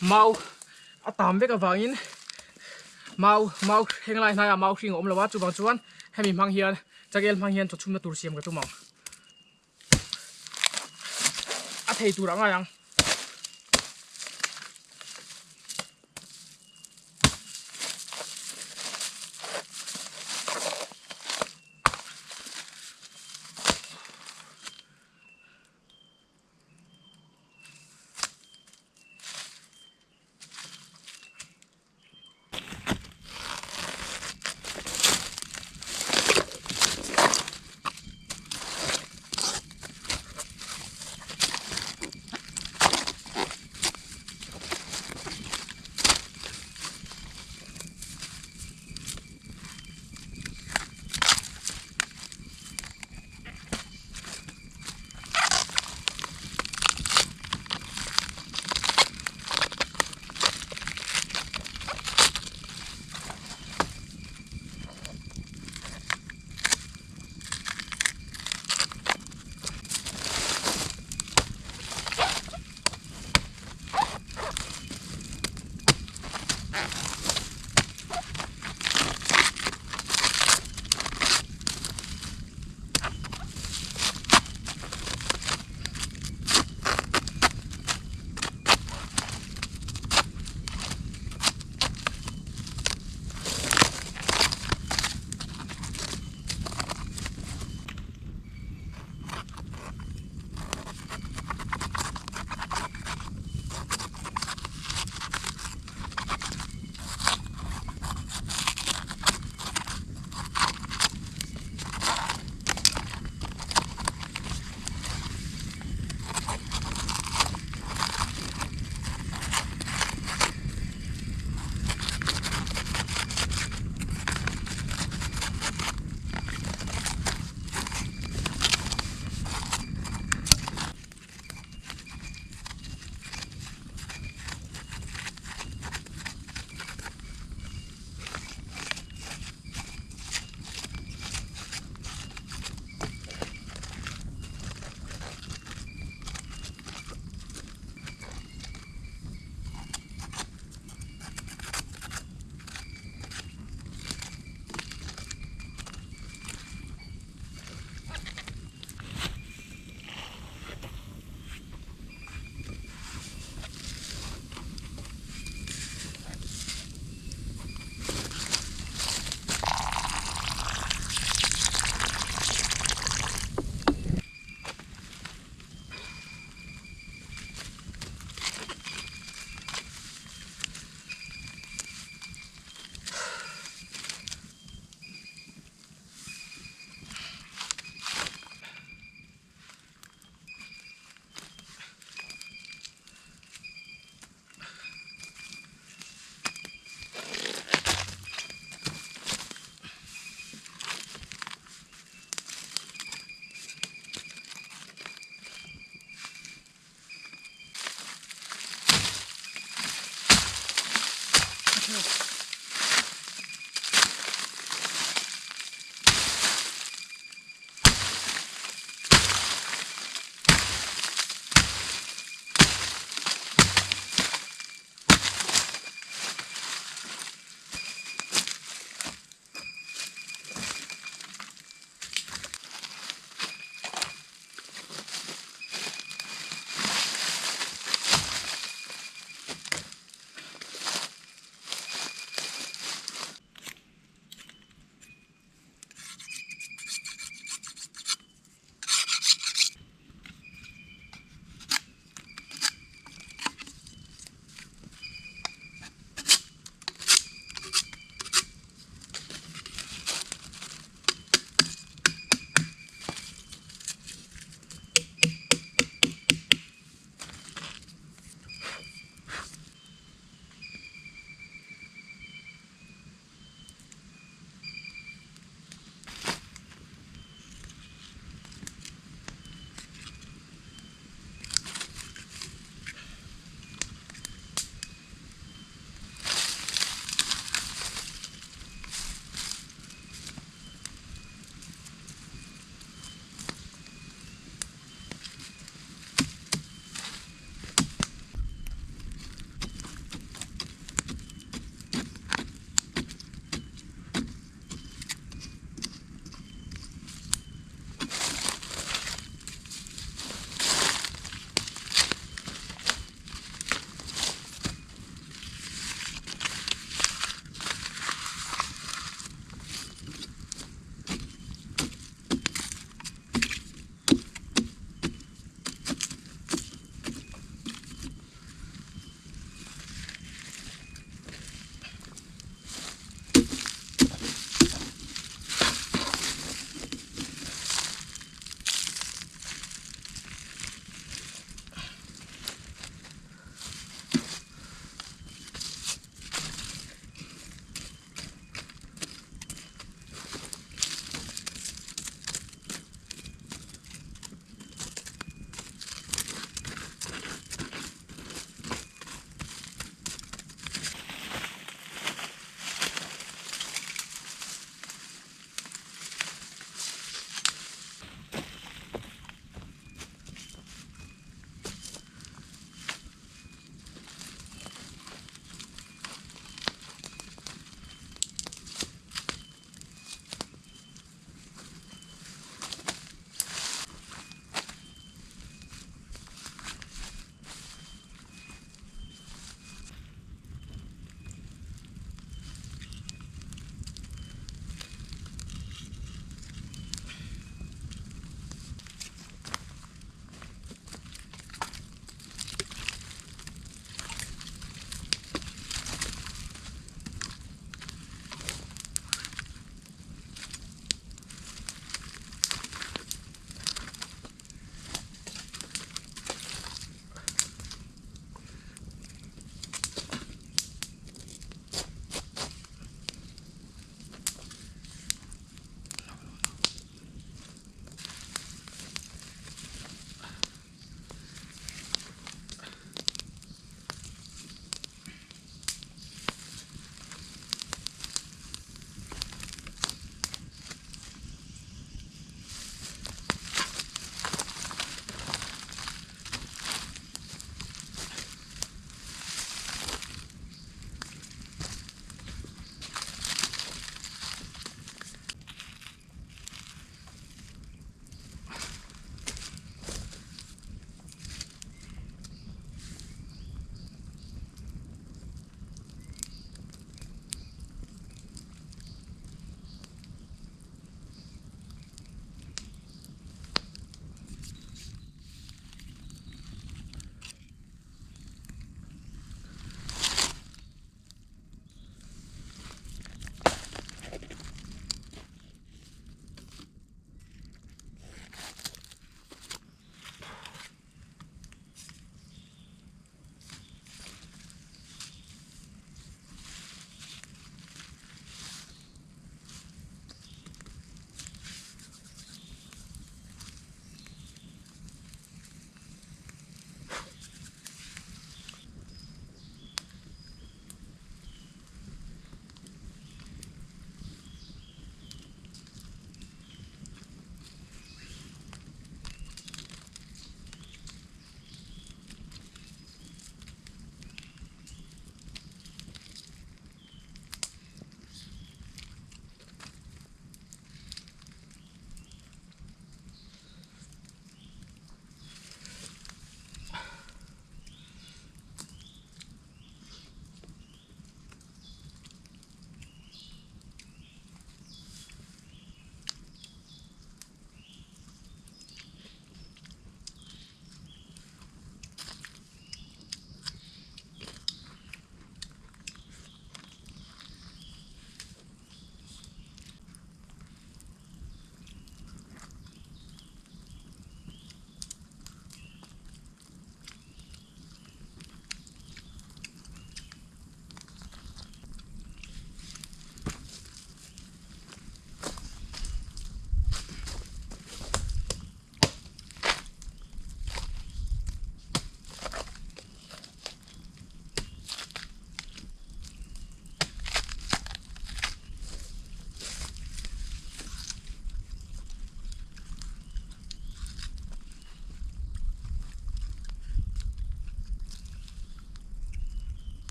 mau a tam vek awangin mau henglai na mau hring om lawa chu bang chuan hemi mang hian chagel mang hian chachum na tur siam ka tu mau a thei tur anga yang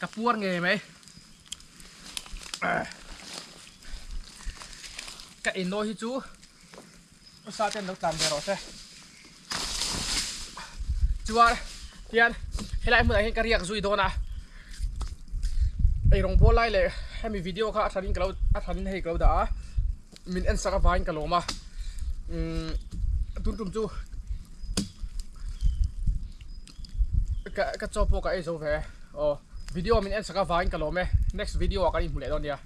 กับปวดไงไหมกับอินโดฮิจูซาเต็นต้องตามเดี๋ยวเราเซ่จวนเฮียนเฮ้ยเมื่อไหร่เห็นกระเรียกซุยโดนะไอ้รองโบไล่เลยให้มีวิดีโอค่ะอัฐานินกล่าวอัฐานินให้กล่าวด่ามินเอ็นสักวายกันลงมาตุนตุ่มจูกะจอปกับไอ้โซเฟ่วิดีโอมินเอ็นสักวายกันลงไหม next วิดีโอกันอีกหมดเลยตอนเนี้ย